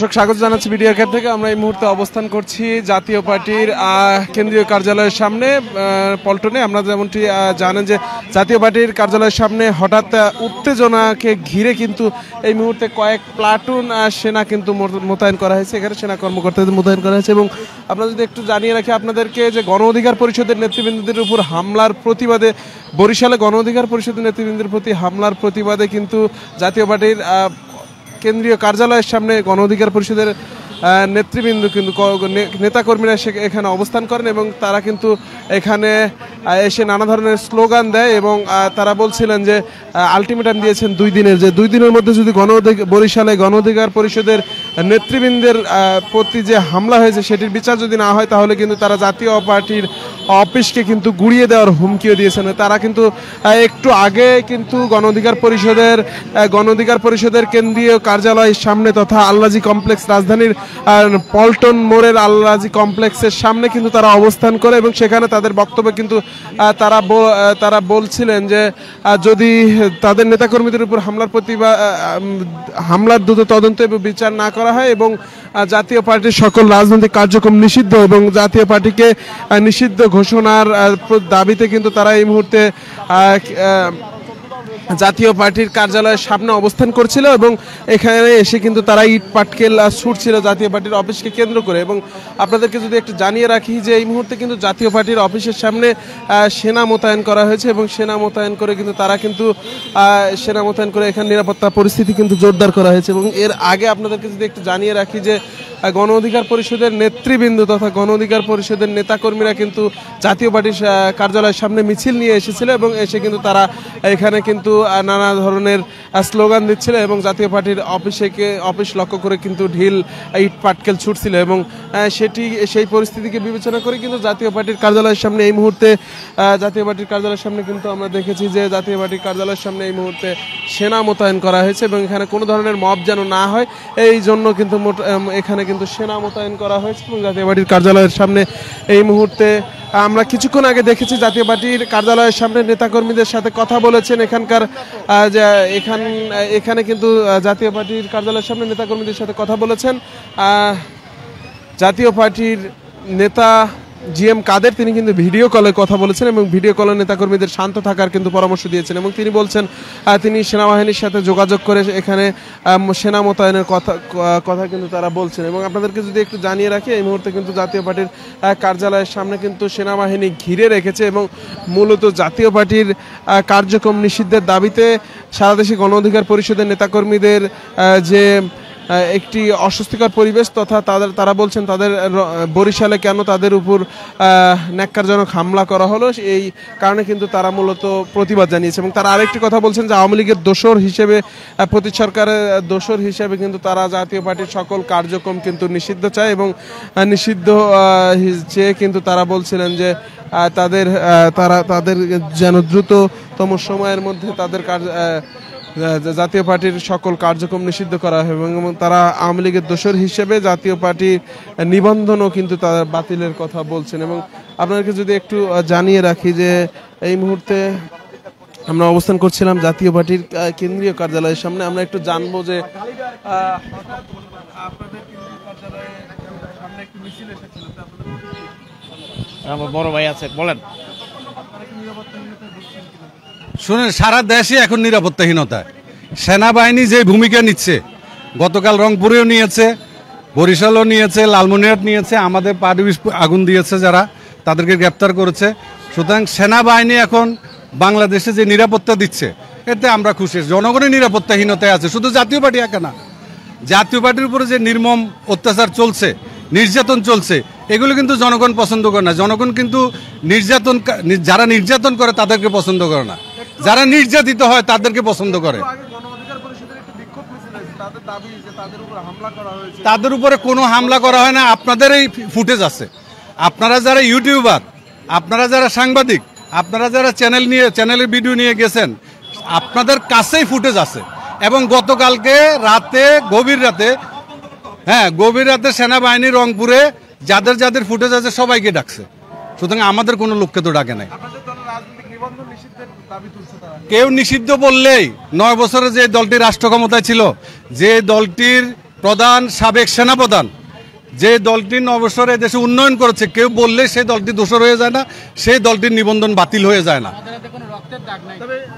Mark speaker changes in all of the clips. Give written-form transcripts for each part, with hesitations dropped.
Speaker 1: স্বাগত জানাচ্ছি video cap থেকে। আমরা এই মুহূর্তে অবস্থান করছি জাতীয় পার্টির কেন্দ্রীয় কার্যালয়ের সামনে পল্টনে। আমরা যেমনটি জানেন যে জাতীয় পার্টির কার্যালয়ের সামনে হঠাৎ উত্তেজনাকে ঘিরে কিন্তু এই মুহূর্তে কয়েক প্লাটুন সেনা কিন্তু মোতায়েন করা হয়েছে, এখানে সেনা কর্মকর্তাদের মোতায়েন করা হয়েছে। এবং আমরা যদি একটু জানিয়ে রাখি আপনাদেরকে যে গণ অধিকার পরিষদের নেতৃবৃন্দদের উপর হামলার প্রতিবাদে, বরিশালে গণ অধিকার পরিষদের নেতৃবৃন্দের প্রতি হামলার প্রতিবাদে কিন্তু জাতীয় পার্টির কেন্দ্রীয় কার্যালয়ের সামনে গণ অধিকার পরিষদের নেতৃবৃন্দ কিন্তু নেতাকর্মীরা এখানে অবস্থান করেন এবং তারা কিন্তু এখানে এসে নানা ধরনের স্লোগান দেয় এবং তারা বলছিলেন যে আলটিমেটাম দিয়েছেন 2 দিনের, যে 2 দিনের মধ্যে যদি বরিশালে গণ অধিকার পরিষদের নেতৃবৃন্দের প্রতি যে হামলা হয়েছে সেটির বিচার যদি না হয় তাহলে কিন্তু তারা জাতীয় পার্টির অফিসকে কিন্তু গুড়িয়ে দেওয়ার হুমকিও দিয়েছেন। তারা কিন্তু একটু আগে কিন্তু গণ অধিকার পরিষদের কেন্দ্রীয় কার্যালয়ের সামনে তথা আল্লাজি কমপ্লেক্স, রাজধানীর পল্টন মোড়ের আল্লাজি কমপ্লেক্সের সামনে কিন্তু তারা অবস্থান করে এবং সেখানে তাদের বক্তব্যে কিন্তু তারা বলছিলেন যে যদি তাদের নেতাকর্মীদের উপর হামলার দ্রুত তদন্ত এবং বিচার না করা হয় এবং জাতীয় পার্টির সকল রাজনৈতিক কার্যক্রম নিষিদ্ধ এবং জাতীয় পার্টিকে নিষিদ্ধ ঘোষণার দাবিতে কিন্তু তারা এই মুহূর্তে জাতীয় পার্টির কার্যালয়ের সামনে অবস্থান করছিল এবং এখানে এসে কিন্তু তারা ইট পাটকেল ছুটছিল জাতীয় পার্টির অফিসকে কেন্দ্র করে। এবং আপনাদেরকে যদি একটু জানিয়ে রাখি যে এই মুহূর্তে কিন্তু জাতীয় পার্টির অফিসের সামনে সেনা মোতায়েন করা হয়েছে এবং সেনা মোতায়েন করে কিন্তু তারা কিন্তু এখানে নিরাপত্তা পরিস্থিতি কিন্তু জোরদার করা হয়েছে। এবং এর আগে আপনাদেরকে যদি একটু জানিয়ে রাখি যে গণ অধিকার পরিষদের নেতৃবৃন্দ তথা গণ অধিকার পরিষদের নেতাকর্মীরা কিন্তু জাতীয় পার্টির কার্যালয়ের সামনে মিছিল নিয়ে এসেছিল এবং এসে কিন্তু তারা এখানে কিন্তু নানা ধরনের স্লোগান দিচ্ছিল এবং জাতীয় পার্টির অফিস লক্ষ্য করে কিন্তু ঢিল ইট পাটকেল ছুটছিল এবং সেই পরিস্থিতিকে বিবেচনা করে কিন্তু জাতীয় পার্টির কার্যালয়ের সামনে এই মুহূর্তে কিন্তু আমরা দেখেছি যে জাতীয় পার্টির কার্যালয়ের সামনে এই মুহূর্তে সেনা মোতায়েন করা হয়েছে এবং এখানে কোনো ধরনের মব যেন না হয় এই জন্য কিন্তু এখানে কিন্তু সেনা মোতায়েন করা হয়েছে। এবং জাতীয় পার্টির কার্যালয়ের সামনে এই মুহূর্তে আমরা কিছুক্ষণ আগে দেখেছি জাতীয় পার্টির কার্যালয়ের সামনে নেতাকর্মীদের সাথে কথা বলেছেন এখানে কিন্তু জাতীয় পার্টির কার্যালয়ের সামনে নেতাকর্মীদের সাথে কথা বলেছেন জাতীয় পার্টির নেতা GM কাদের। তিনি কিন্তু ভিডিও কলে কথা বলেছেন এবং ভিডিও কলে নেতাকর্মীদের শান্ত থাকার কিন্তু পরামর্শ দিয়েছেন এবং তিনি বলছেন তিনি সেনাবাহিনীর সাথে যোগাযোগ করে এখানে সেনা মোতায়েনের কথা কিন্তু তারা বলছেন। এবং আপনাদেরকে যদি একটু জানিয়ে রাখি এই মুহূর্তে কিন্তু জাতীয় পার্টির কার্যালয়ের সামনে কিন্তু সেনাবাহিনী ঘিরে রেখেছে এবং মূলত জাতীয় পার্টির কার্যক্রম নিষিদ্ধের দাবিতে সারা দেশে গণ অধিকার পরিষদের নেতাকর্মীদের যে একটি অস্বস্তিকর পরিবেশ তথা তারা বলছেন তাদের বরিশালে কেন তাদের উপর ন্যাক্কারজনক হামলা করা হলো এই কারণে কিন্তু তারা মূলত প্রতিবাদ জানিয়েছে। এবং তারা আরেকটি কথা বলছেন যে আওয়ামী লীগের দোসর হিসেবে, প্রতি সরকারের দোসর হিসেবে কিন্তু তারা জাতীয় পার্টির সকল কার্যক্রম কিন্তু নিষিদ্ধ চায় এবং নিষিদ্ধ চেয়ে কিন্তু তারা বলছিলেন যে তাদের যেন দ্রুততম সময়ের মধ্যে তাদের জাতীয় পার্টির সকল কার্যক্রম নিষিদ্ধ করা হয় এবং তারা আওয়ামী লীগের দোসর হিসেবে জাতীয় পার্টির নিবন্ধনও কিন্তু তারা বাতিলের কথা বলছেন। এবং আপনাদেরকে যদি একটু জানিয়ে রাখি যে এই মুহূর্তে আমরা অবস্থান করছিলাম জাতীয় পার্টির কেন্দ্রীয় কার্যালয়ের সামনে। আমরা একটু জানবো যে
Speaker 2: আমার বড় ভাই আছে, বলেন। শুনেন, সারা দেশে এখন নিরাপত্তাহীনতা। সেনাবাহিনী যে ভূমিকা নিচ্ছে, গতকাল রংপুরেও নিয়েছে, বরিশালও নিয়েছে, লালমনিরহাট নিয়েছে, আমাদের পার্টি আগুন দিয়েছে যারা, তাদেরকে গ্রেপ্তার করেছে। সুতরাং সেনাবাহিনী এখন বাংলাদেশে যে নিরাপত্তা দিচ্ছে এতে আমরা খুশি। জনগণের নিরাপত্তাহীনতায় আছে, শুধু জাতীয় পার্টি একা না। জাতীয় পার্টির উপরে যে নির্মম অত্যাচার চলছে, নির্যাতন চলছে, এগুলো কিন্তু জনগণ পছন্দ করে না। জনগণ কিন্তু যারা নির্যাতন করে তাদেরকে পছন্দ করে না, যারা নির্যাতিত হয় তাদেরকে পছন্দ করে। তাদের উপরে কোনো হামলা করা হয় না। আপনাদের এই ফুটেজ আছে, আপনারা যারা ইউটিউবার, আপনারা যারা সাংবাদিক, আপনারা যারা চ্যানেলের ভিডিও নিয়ে গেছেন, আপনাদের কাছেই ফুটেজ আছে। এবং গতকালকে রাতে, গভীর রাতে সেনাবাহিনী রংপুরে যাদের ফুটেজ আছে সবাইকে ডাকছে। সুতরাং আমাদের কোনো লোককে তো ডাকে নাই। কেউ নিষিদ্ধ বললেই 9 বছরে যে দলটি রাষ্ট্র ক্ষমতায় ছিল, যে দলটির প্রধান সাবেক সেনাপ্রধান যে দলটির অবসরে দেশে উন্নয়ন করেছে, কেউ বললে সেই দলটি দোষর হয়ে যায় না, সেই দলটির নিবন্ধন বাতিল হয়ে যায় না।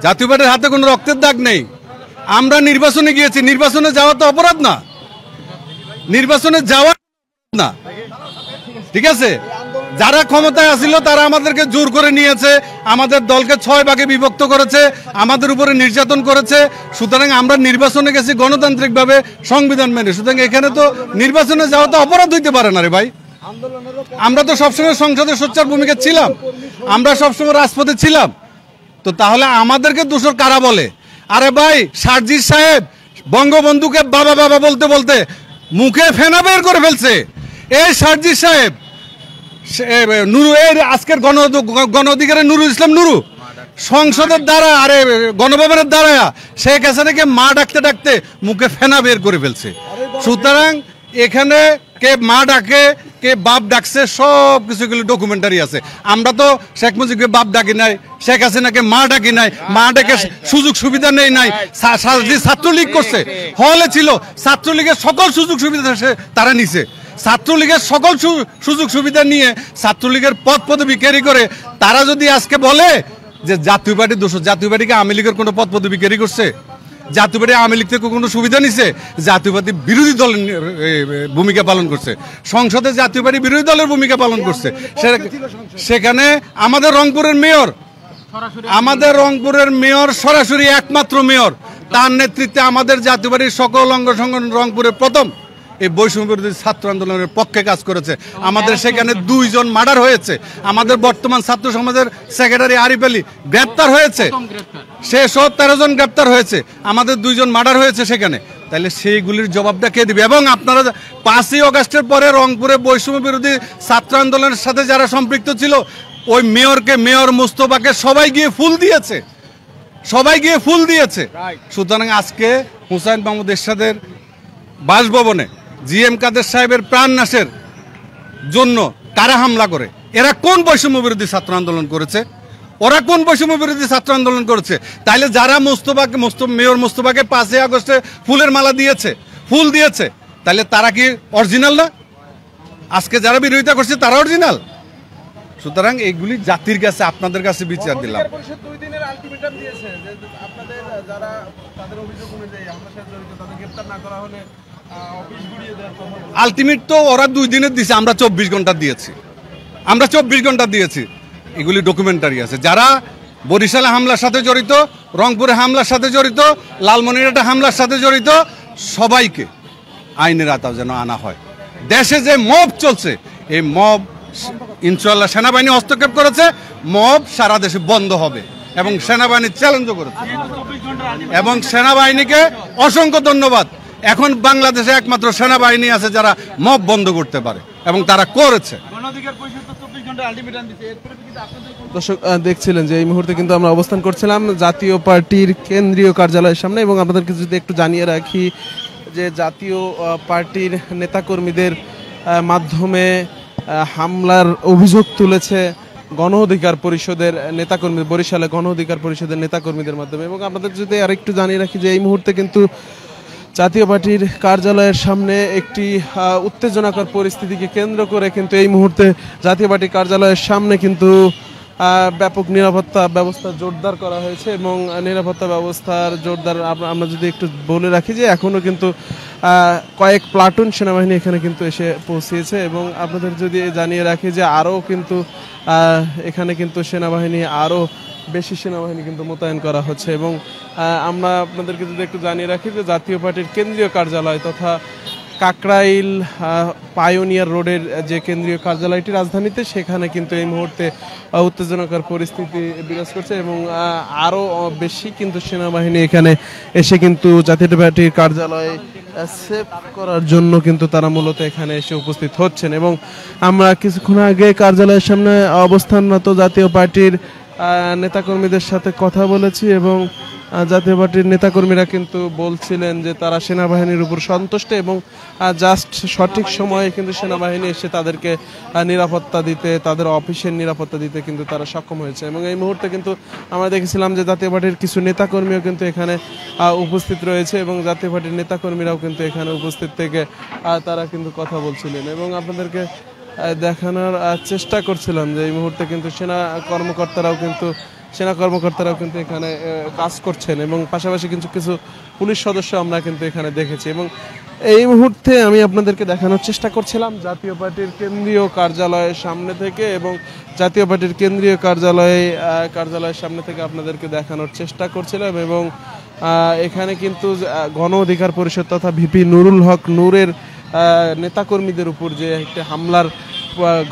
Speaker 2: জাতীয় পার্টির হাতে কোনো রক্তের দাগ নেই। আমরা নির্বাচনে গিয়েছি, নির্বাচনে যাওয়া তো অপরাধ না, নির্বাচনে যাওয়া না, ঠিক আছে? যারা ক্ষমতায় আসিল তারা আমাদেরকে জোর করে নিয়েছে, আমাদের দলকে 6 ভাগে বিভক্ত করেছে, আমাদের উপরে নির্যাতন করেছে। সুতরাং আমরা নির্বাচনে গেছি গণতান্ত্রিকভাবে, সংবিধান মেনে। সুতরাং এখানে তো নির্বাচনে যাওয়া তো অপরাধ হইতে পারে না রে ভাই। আমরা তো সবসময় সংসদে সোচ্চার ভূমিকা ছিলাম, আমরা সবসময় রাজপথে ছিলাম। তো তাহলে আমাদেরকে দোষর কারা বলে? আরে ভাই, সার্জিস সাহেব বঙ্গবন্ধুকে বাবা বাবা বলতে বলতে মুখে ফেনা বের করে ফেলছে। এই সার্জিস সাহেব নুরু, এর আজকের গণ অধিকারের নুরুল ইসলাম নুরু সংসদের দ্বারা, আরে গণভবনের দ্বারা শেখ হাসিনাকে মা ডাকতে ডাকতে মুখে ফেনা বের করে ফেলছে। সুতরাং এখানে কে মা ডাকে, কে বাপ ডাকছে, সব কিছুগুলো ডকুমেন্টারি আছে। আমরা তো শেখ মুজিবকে বাপ ডাকি নাই, শেখ হাসিনাকে মা ডাকি নাই, মা ডাকে সুযোগ সুবিধা নেই নাই। ছাত্রলীগ করছে, হলে ছিল, ছাত্রলীগের সকল সুযোগ সুবিধা তারা নিছে। ছাত্রলীগের সকল সুযোগ সুবিধা নিয়ে ছাত্রলীগের পদ পদবি ক্যারি করে তারা যদি আজকে বলে যে জাতীয় পার্টি দোষ, জাতীয় পার্টিকে আওয়ামী লীগের কোনো পদ পদবি ক্যারি করছে? জাতীয় পার্টি আওয়ামী লীগ থেকে কোনো সুবিধা নিছে? জাতীয় পার্টি বিরোধী দলের ভূমিকা পালন করছে, সংসদে জাতীয় পার্টি বিরোধী দলের ভূমিকা পালন করছে। সেখানে আমাদের রংপুরের মেয়র সরাসরি একমাত্র মেয়র, তার নেতৃত্বে আমাদের জাতীয় পার্টির সকল অঙ্গ সংগঠন রংপুরের প্রথম এই বৈষম্য বিরোধী ছাত্র আন্দোলনের পক্ষে কাজ করেছে। আমাদের সেখানে 2 জন মার্ডার হয়েছে। আমাদের বর্তমান ছাত্র সমাজের সেক্রেটারি আরিফ আলী গ্রেপ্তার হয়েছে, সে সব 13 জন গ্রেপ্তার হয়েছে। আমাদের 2 জন মার্ডার হয়েছে সেখানে। তাহলে সেইগুলির জবাবটা কে দিবে? এবং আপনারা 5ই আগস্টের পরে রংপুরে বৈষম্য বিরোধী ছাত্র আন্দোলনের সাথে যারা সম্পৃক্ত ছিল, ওই মেয়র মোস্তফাকে সবাই গিয়ে ফুল দিয়েছে। সুতরাং আজকে হুসাইন মাহমুদ এরশাদের বাসভবনে জিএম কাদের সাহেবের প্রাণ নাশের জন্য কারা হামলা করে? এরা কোন বৈষম্য বিরোধী ছাত্র আন্দোলন করেছে? ওরা কোন বৈষম্য বিরোধী ছাত্র আন্দোলন করেছে? তাইলে যারা মেয়র মোস্তফাকে 5ই আগস্টে ফুলের মালা দিয়েছে, ফুল দিয়েছে, তাহলে তারা কি অরিজিনাল না? আজকে যারা বিরোধিতা করছে তারা অরিজিনাল? সুতরাং এইগুলি জাতির কাছে, আপনাদের কাছে বিচার দিলাম। আলটিমেট তো ওরা 2 দিনের দিয়েছে, আমরা 24 ঘন্টা দিয়েছি। এগুলি ডকুমেন্টারি আছে। যারা বরিশালে হামলার সাথে জড়িত, রংপুরে হামলার সাথে জড়িত, লালমনিরহাটে হামলার সাথে জড়িত, সবাইকে আইনের আওতায় যেন আনা হয়। দেশে যে মব চলছে, এই মব ইনশাআল্লাহ সেনাবাহিনী হস্তক্ষেপ করেছে, মব সারা দেশে বন্ধ হবে এবং সেনাবাহিনী চ্যালেঞ্জও করেছে। এবং সেনাবাহিনীকে অসংখ্য ধন্যবাদ। এখন বাংলাদেশে একমাত্র সেনাবাহিনী আছে যারা মব বন্ধ করতে পারে, এবং তারা করেছে।
Speaker 1: দর্শক দেখছিলেন যে এই মুহূর্তে কিন্তু আমরা অবস্থান করছিলাম জাতীয় পার্টির কেন্দ্রীয় কার্যালয়ের সামনে, এবং আপনাদেরকে যদি একটু জানিয়ে রাখি যে জাতীয় পার্টির নেতাকর্মীদের মাধ্যমে হামলার অভিযোগ তুলেছে গণ অধিকার পরিষদের নেতাকর্মী, বরিশালে গণ অধিকার পরিষদের নেতাকর্মীদের মাধ্যমে। এবং আপনাদের যদি আরেকটু জানিয়ে রাখি যে এই মুহূর্তে কিন্তু জাতীয় পার্টির কার্যালয়ের সামনে একটি উত্তেজনাকর পরিস্থিতিকে কেন্দ্র করে কিন্তু এই মুহূর্তে জাতীয় পার্টির কার্যালয়ের সামনে কিন্তু ব্যাপক নিরাপত্তা ব্যবস্থা জোরদার করা হয়েছে। এবং নিরাপত্তা ব্যবস্থার জোরদার আমরা যদি একটু বলে রাখি যে এখনও কিন্তু কয়েক প্লাটুন সেনাবাহিনী এখানে কিন্তু এসে পৌঁছেছে। এবং আপনাদের যদি জানিয়ে রাখি যে আরও কিন্তু এখানে কিন্তু সেনাবাহিনী আরও বেশি সেনাবাহিনী কিন্তু মোতায়েন করা হচ্ছে। এবং আমরা আপনাদেরকে যদি একটু জানিয়ে রাখি যে জাতীয় পার্টির কেন্দ্রীয় কার্যালয় তথা কাকরাইল পায়োনিয়ার রোডের যে কেন্দ্রীয় কার্যালয়টি রাজধানীতে, সেখানে কিন্তু এই মুহূর্তে উত্তেজনাকর পরিস্থিতি বিরাজ করছে। এবং আরও বেশি কিন্তু সেনাবাহিনী এখানে এসে কিন্তু জাতীয় পার্টির কার্যালয়ে সেভ করার জন্য কিন্তু তারা মূলত এখানে এসে উপস্থিত হচ্ছেন। এবং আমরা কিছুক্ষণ আগে কার্যালয়ের সামনে অবস্থানরত জাতীয় পার্টির নেতাকর্মীদের সাথে কথা বলেছি এবং জাতীয় পার্টির নেতাকর্মীরা কিন্তু বলছিলেন যে তারা সেনাবাহিনীর উপর সন্তুষ্ট এবং জাস্ট সঠিক সময়ে কিন্তু সেনাবাহিনী এসে তাদেরকে নিরাপত্তা দিতে, তাদের অফিসের নিরাপত্তা দিতে কিন্তু তারা সক্ষম হয়েছে। এবং এই মুহূর্তে কিন্তু আমরা দেখেছিলাম যে জাতীয় পার্টির কিছু নেতাকর্মীও কিন্তু এখানে উপস্থিত রয়েছে এবং জাতীয় পার্টির নেতাকর্মীরাও কিন্তু এখানে উপস্থিত থেকে তারা কিন্তু কথা বলছিলেন এবং আপনাদেরকে দেখানোর চেষ্টা করছিলাম যে এই মুহূর্তে কিন্তু সেনা কর্মকর্তারাও কিন্তু এখানে কাজ করছেন এবং পাশাপাশি কিছু কিছু পুলিশ সদস্য আমরা কিন্তু এখানে দেখেছি। এবং এই মুহূর্তে আমি আপনাদেরকে দেখানোর চেষ্টা করছিলাম জাতীয় পার্টির কেন্দ্রীয় কার্যালয়ের সামনে থেকে এবং জাতীয় পার্টির কেন্দ্রীয় কার্যালয়ের সামনে থেকে আপনাদেরকে দেখানোর চেষ্টা করছিলাম এবং এখানে কিন্তু গণ অধিকার পরিষদ তথা ভিপি নুরুল হক নূরের নেতাকর্মীদের উপর যে একটা হামলার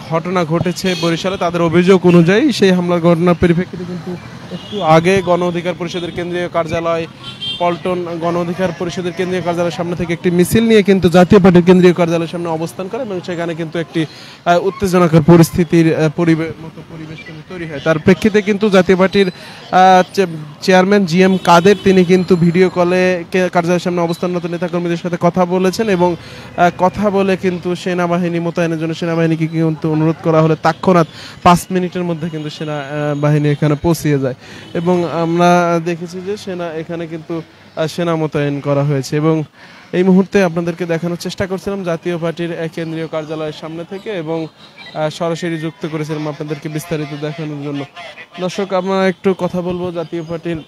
Speaker 1: ঘটনা ঘটেছে বরিশালে, তাদের অভিযোগ অনুযায়ী সেই হামলার ঘটনার পরিপ্রেক্ষিতে কিন্তু একটু আগে গণ অধিকার পরিষদের কেন্দ্রীয় কার্যালয় পল্টন গণ অধিকার পরিষদের কেন্দ্রীয় কার্যালয়ের সামনে থেকে একটি মিছিল নিয়ে কিন্তু জাতীয় পার্টির কেন্দ্রীয় কার্যালয়ের সামনে অবস্থান করে এবং সেখানে কিন্তু একটি উত্তেজনাকর পরিস্থিতির পরিবেশ কিন্তু তৈরি হয়। তার প্রেক্ষিতে কিন্তু জাতীয় পার্টির চেয়ারম্যান GM কাদের তিনি কিন্তু ভিডিও কলে কার্যালয়ের সামনে অবস্থানরত নেতাকর্মীদের সাথে কথা বলেছেন এবং কথা বলে কিন্তু সেনাবাহিনী মোতায়েনের জন্য সেনাবাহিনীকে কিন্তু অনুরোধ করা হলে তৎক্ষণাৎ 5 মিনিটের মধ্যে কিন্তু সেনাবাহিনী এখানে পৌঁছে যায় এবং আমরা দেখেছি যে এখানে কিন্তু সেনা মোতায়েন করা হয়েছে। এবং এই মুহূর্তে আপনাদেরকে দেখানোর চেষ্টা করছিলাম জাতীয় পার্টির কেন্দ্রীয় কার্যালয়ের সামনে থেকে এবং সরাসরি যুক্ত করেছিলাম আপনাদেরকে বিস্তারিত দেখানোর জন্য। দর্শক, আমরা একটু কথা বলবো জাতীয় পার্টির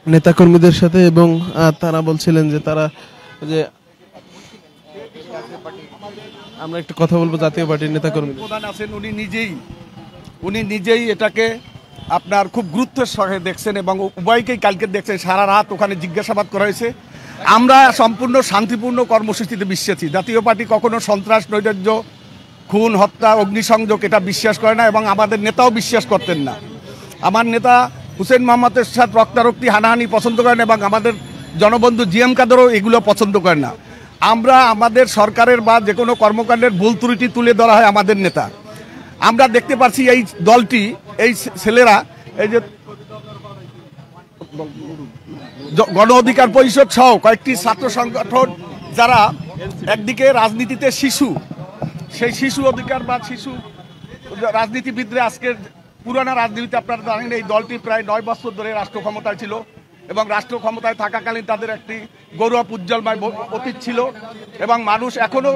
Speaker 1: নেতাকর্মীদের সাথে এবং তারা বলছিলেন যে আমরা একটু কথা বলবো জাতীয় পার্টির নেতাকর্মী
Speaker 3: প্রধান আছেন, উনি নিজেই এটাকে আপনার খুব গুরুত্বের সঙ্গে দেখছেন এবং উভয়কেই কালকে দেখছেন, সারা রাত ওখানে জিজ্ঞাসাবাদ করা হয়েছে। আমরা সম্পূর্ণ শান্তিপূর্ণ কর্মসূচিতে বিশ্বাসী। জাতীয় পার্টি কখনো সন্ত্রাস, নৈরাজ্য, খুন, হত্যা, অগ্নিসংযোগ এটা বিশ্বাস করে না এবং আমাদের নেতাও বিশ্বাস করতেন না। আমার নেতা হুসেইন মোহাম্মদ এরশাদ রক্তারক্তি, হানাহানি পছন্দ করেন এবং আমাদের জনবন্ধু GM কাদেরও এগুলো পছন্দ করেন না। আমরা আমাদের সরকারের বা যে কোনো কর্মকাণ্ডের ভুল ত্রুটি তুলে ধরা হয় আমাদের নেতা। আমরা দেখতে পাচ্ছি এই দলটি, এই ছেলেরা, এই যে গণ অধিকার পরিষদ সহ কয়েকটি ছাত্র সংগঠন যারা একদিকে রাজনীতিতে সেই শিশু অধিকার বা শিশু রাজনীতিবিদরা আজকের পুরানা রাজনীতিতে আপনারা জানেন এই দলটি প্রায় 9 বছর ধরে রাষ্ট্র ক্ষমতায় ছিল এবং রাষ্ট্র ক্ষমতায় থাকাকালীন তাদের একটি গৌরব উজ্জ্বলময় অতীত ছিল এবং মানুষ এখনো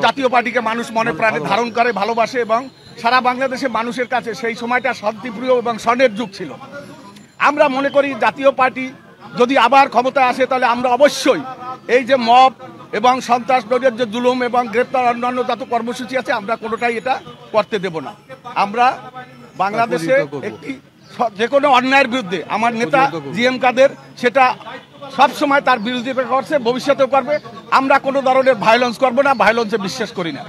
Speaker 3: জাতীয় পার্টিকে মানুষ মনে প্রাণে ধারণ করে, ভালোবাসে এবং সারা বাংলাদেশের মানুষের কাছে সেই সময়টা শান্তিপ্রিয় এবং স্বর্ণের যুগ ছিল। আমরা মনে করি জাতীয় পার্টি যদি আবার ক্ষমতায় আসে তাহলে আমরা অবশ্যই এই যে মব এবং সন্ত্রাস, নৈরাজ্য, জুলুম এবং গ্রেপ্তার অন্যান্য যত কর্মসূচি আছে আমরা কোনোটাই এটা করতে দেব না। আমরা বাংলাদেশে একটি যে কোনো অন্যায়ের বিরুদ্ধে আমার নেতা GM কাদের সেটা সবসময় তার বিরোধিতা করছে, ভবিষ্যতেও করবে। আমরা কোনো ধরনের ভায়োলেন্স করবো না, ভায়োলেন্সে বিশ্বাস করি না।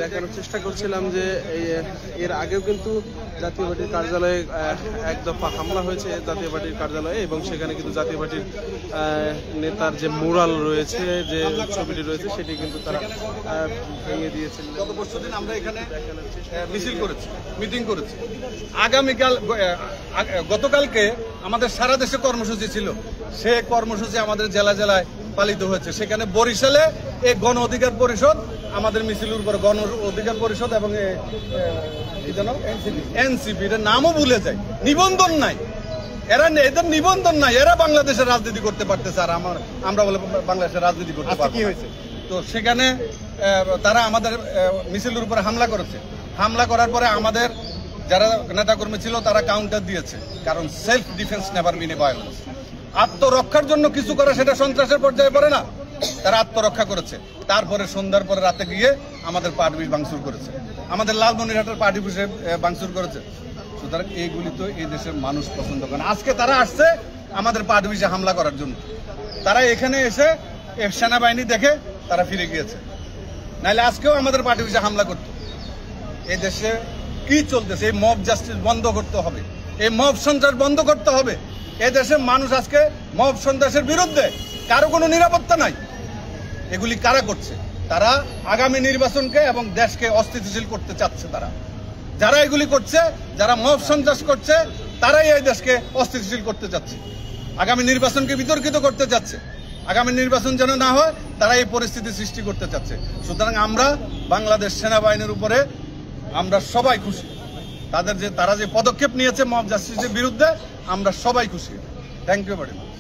Speaker 1: দেখানোর চেষ্টা করছিলাম যে এর আগেও কিন্তু জাতীয় পার্টির কার্যালয়ে এক দফা হামলা হয়েছে জাতীয় পার্টির কার্যালয়ে এবং সেখানে কিন্তু জাতীয় পার্টির নেতার যে মুরাল রয়েছে, যে ছবিটি রয়েছে সেটি কিন্তু তারা ভেঙে দিয়েছেন।
Speaker 2: গত পরশুদিন আমরা এখানে মিছিল করেছি, মিটিং করেছি। গতকালকে আমাদের সারা দেশে কর্মসূচি ছিল, সে কর্মসূচি আমাদের জেলায় পালিত হয়েছে। সেখানে বরিশালে এই গণ অধিকার পরিষদ আমাদের মিছিলের উপর গণ অধিকার পরিষদ এবং NCP এর নামও ভুলে যায়, নিবন্ধন নাই, এদের নিবন্ধন নাই, এরা বাংলাদেশের রাজনীতি করতে পারতেছে আর আমরা বলে বাংলাদেশের রাজনীতি করতে পারছি। তো সেখানে তারা আমাদের মিছিলের উপরে হামলা করেছে। হামলা করার পরে আমাদের যারা নেতাকর্মী ছিল তারা কাউন্টার দিয়েছে, কারণ self defence never been A violence. আত্মরক্ষার জন্য কিছু করে সেটা সন্ত্রাসের পর্যায়ে পড়ে না, তারা আত্মরক্ষা করেছে। তারপরে সন্ধ্যার পরে রাতে গিয়ে আমাদের পার্টি অফিস ভাঙচুর করেছে, আমাদের লালমনিরহাটের পার্টি অফিসে ভাঙচুর করেছে। সুতরাং এইগুলি তো এই দেশের মানুষ পছন্দ করে না। আজকে তারা আসছে আমাদের পার্টি অফিসে হামলা করার জন্য। তারা এখানে এসে সেনাবাহিনী দেখে তারা ফিরে গিয়েছে, নাহলে আজকেও আমাদের পার্টি অফিসে হামলা করতো। এই দেশে কি চলতেছে? এই মব জাস্টিস বন্ধ করতে হবে, এই মব সন্ত্রাস বন্ধ করতে হবে। এই দেশের মানুষ আজকে মব সন্ত্রাসের বিরুদ্ধে, কারো কোনো নিরাপত্তা নাই। এগুলি কারা করছে? তারা আগামী নির্বাচনকে এবং দেশকে অস্থিতিশীল করতে চাচ্ছে। তারা যারা এগুলি করছে, যারা মব সন্ত্রাস করছে, তারাই এই দেশকে অস্থিতিশীল করতে চাচ্ছে, আগামী নির্বাচনকে বিতর্কিত করতে চাচ্ছে। আগামী নির্বাচন যেন না হয় তারা এই পরিস্থিতি সৃষ্টি করতে চাচ্ছে। সুতরাং আমরা বাংলাদেশ সেনাবাহিনীর উপরে আমরা সবাই খুশি। তারা যে পদক্ষেপ নিয়েছে মব জাস্টিসের বিরুদ্ধে, আমরা সবাই খুশি। Thank you very much.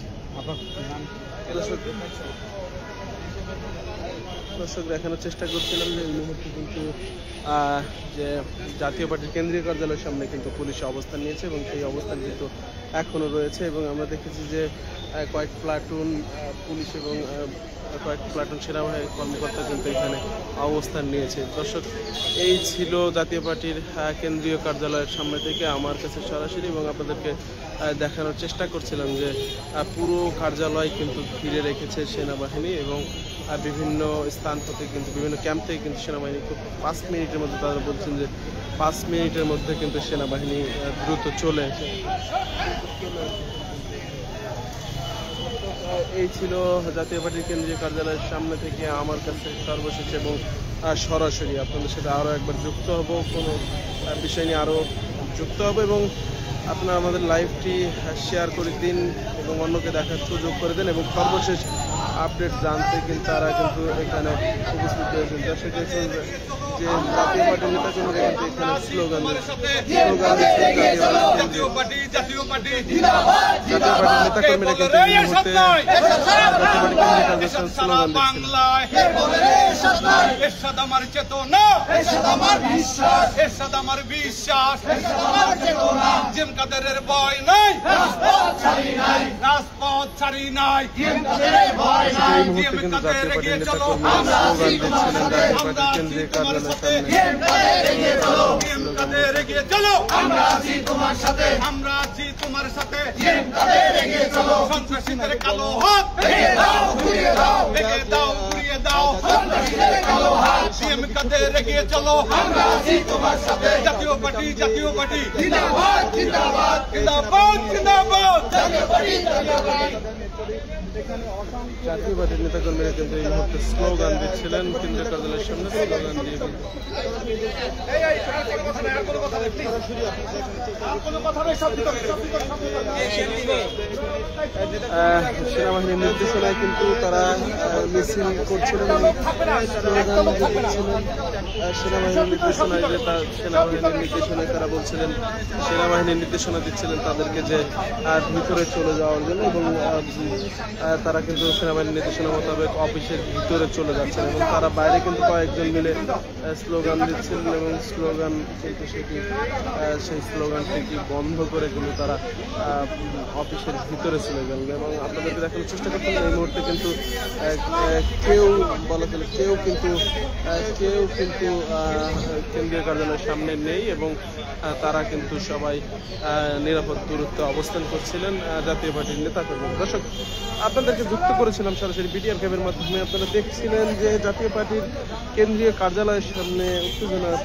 Speaker 1: দর্শক দেখানোর চেষ্টা করছিলাম যে এই মুহূর্তে কিন্তু যে জাতীয় পার্টির কেন্দ্রীয় কার্যালয়ের সামনে কিন্তু পুলিশ অবস্থান নিয়েছে এবং সেই অবস্থান কিন্তু এখনো রয়েছে এবং আমরা দেখেছি যে কয়েক প্লাটুন পুলিশ এবং কয়েক প্লাটুন সেনাবাহিনী কর্মকর্তা কিন্তু এখানে অবস্থান নিয়েছে। দর্শক, এই ছিল জাতীয় পার্টির কেন্দ্রীয় কার্যালয়ের সামনে থেকে আমার কাছে সরাসরি, এবং আপনাদেরকে দেখানোর চেষ্টা করছিলাম যে পুরো কার্যালয় কিন্তু ঘিরে রেখেছে সেনাবাহিনী এবং বিভিন্ন স্থান থেকে কিন্তু বিভিন্ন ক্যাম্প থেকে কিন্তু সেনাবাহিনী খুব 5 মিনিটের মধ্যে, তারা বলছেন যে 5 মিনিটের মধ্যে কিন্তু সেনাবাহিনী দ্রুত চলে আসে। এই ছিল জাতীয় পার্টির কেন্দ্রীয় কার্যালয়ের সামনে থেকে আমার কাছে সর্বশেষ এবং সরাসরি আপনাদের সাথে আরও একবার যুক্ত হব, কোনো বিষয় নিয়ে আরও যুক্ত হব, এবং আপনারা আমাদের লাইভটি শেয়ার করে দিন এবং অন্যকে দেখার সুযোগ করে দেন এবং সর্বশেষ আপডেট জানতে কিন্তু তারা কিন্তু এখানে উপস্থিত হয়েছেন। দর্শক দেখছেন যে জাতীয় পার্টির নেতাকর্মীরা কিন্তু এখানে স্লোগান
Speaker 2: রাজপথ ছাড়ি নাই।
Speaker 1: এই মুহূর্তে কিন্তু জাতীয় পার্টির নেতাকর্মীরা স্লোগান দিচ্ছিলেন জাতীয় পার্টির কেন্দ্রীয় কার্যালয়ের
Speaker 2: সামনে। কালো হাত দাও, রেগে চলো, জাতীয় পার্টি জিন্দাবাদ জিন্দাবাদ জিন্দাবাদ জিন্দাবাদ।
Speaker 1: জাতীয় পার্টির নেতাকর্মীরা কিন্তু এই মুহূর্তে স্লোগান দিচ্ছিলেন কেন্দ্রীয় কার্যালয়ের সামনে, স্লোগান দিয়ে সেনাবাহিনীর নির্দেশনায় কিন্তু তারা মিছিল করছিলেন এবং স্লোগান দিচ্ছিলেন। সেনাবাহিনীর নির্দেশনায় যে সেনাবাহিনীর নির্দেশনায় তারা বলছিলেন, সেনাবাহিনীর নির্দেশনা দিচ্ছিলেন তাদেরকে যে ভিতরে চলে যাওয়ার জন্য, এবং তারা কিন্তু সেনাবাহিনীর নির্দেশনা মোতাবেক অফিসের ভিতরে চলে যাচ্ছেন এবং তারা বাইরে কিন্তু কয়েকজন মিলে স্লোগান দিচ্ছিলেন এবং স্লোগান কিন্তু সেই স্লোগানটি বন্ধ করে কিন্তু তারা অফিসের ভিতরে চলে গেলেন। এবং আপনাদেরকে দেখানোর চেষ্টা করছিলেন এই মুহূর্তে কিন্তু কেউ বলা চলে কেউ কিন্তু কেন্দ্রীয় কার্যালয়ের সামনে নেই এবং তারা কিন্তু সবাই নিরাপদ দূরত্বে অবস্থান করছিলেন জাতীয় পার্টির নেতাকর্মী। দর্শক, আপনাদেরকে যুক্ত করেছিলাম সরাসরি বিটিআর ক্যাবের মাধ্যমে। আপনারা দেখছিলেন যে জাতীয় পার্টির কেন্দ্রীয় কার্যালয়ের সামনে উত্তেজনক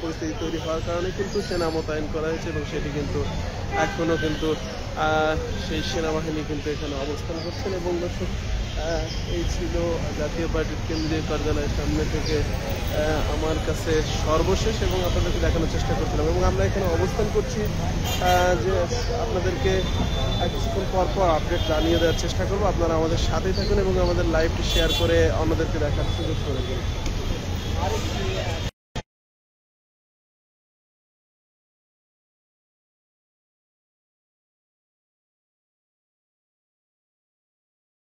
Speaker 1: পরিস্থিতি তৈরি হওয়ার কারণে কিন্তু সেনা মোতায়েন করা হয়েছে এবং সেটি কিন্তু এখনও কিন্তু সেই সেনাবাহিনী কিন্তু এখানে অবস্থান করছেন। এবং দর্শক, এই ছিল জাতীয় পার্টির কেন্দ্রীয় কার্যালয়ের সামনে থেকে আমার কাছে সর্বশেষ, এবং আপনাদেরকে দেখানোর চেষ্টা করছিলাম। এবং আমরা এখানে অবস্থান করছি যে আপনাদেরকে কিছুক্ষণ পর আপডেট জানিয়ে দেওয়ার চেষ্টা করবো। আপনারা আমাদের সাথেই থাকুন এবং আমাদের লাইভটি শেয়ার করে অন্যদেরকে দেখার সুযোগ করে দিন।